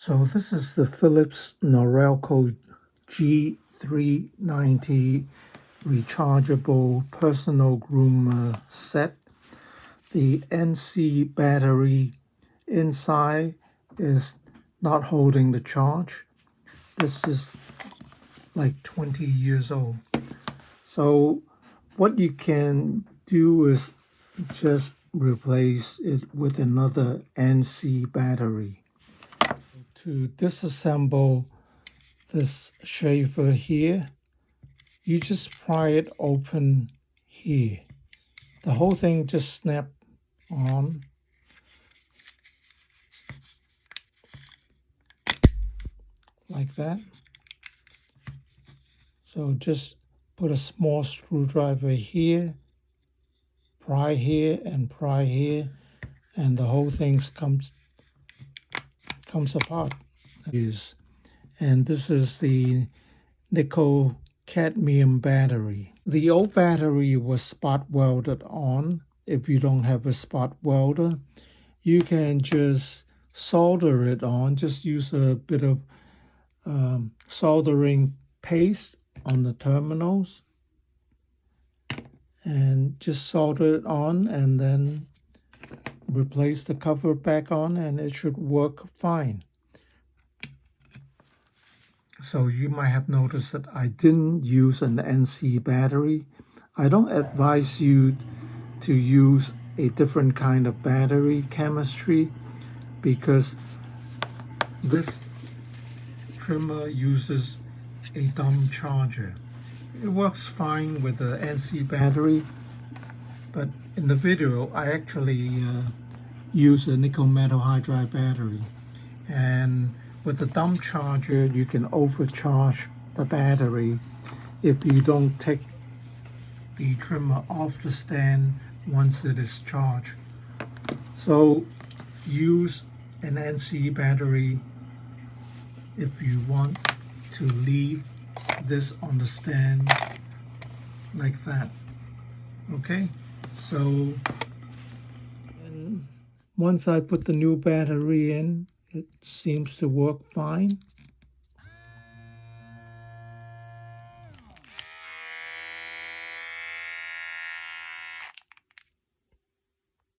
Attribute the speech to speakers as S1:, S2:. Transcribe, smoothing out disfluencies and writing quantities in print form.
S1: So this is the Philips Norelco G390 rechargeable personal groomer set. The NC battery inside is not holding the charge. This is like 20 years old. So what you can do is just replace it with another NC battery. To disassemble this shaver here, you just pry it open here. The whole thing just snaps on. Like that. So just put a small screwdriver here, pry here and pry here, and the whole thing comes apart. And this is the nickel cadmium battery. The old battery was spot welded on. If you don't have a spot welder, you can just solder it on. Just use a bit of soldering paste on the terminals and just solder it on, and then replace the cover back on, and it should work fine. So you might have noticed that I didn't use an NC battery. I don't advise you to use a different kind of battery chemistry because this trimmer uses a dumb charger. It works fine with the NC battery, but in the video I actually use a nickel metal hydride battery, and with the dumb charger you can overcharge the battery if you don't take the trimmer off the stand once it is charged. So use an NC battery if you want to leave this on the stand like that. Okay, so once I put the new battery in, it seems to work fine.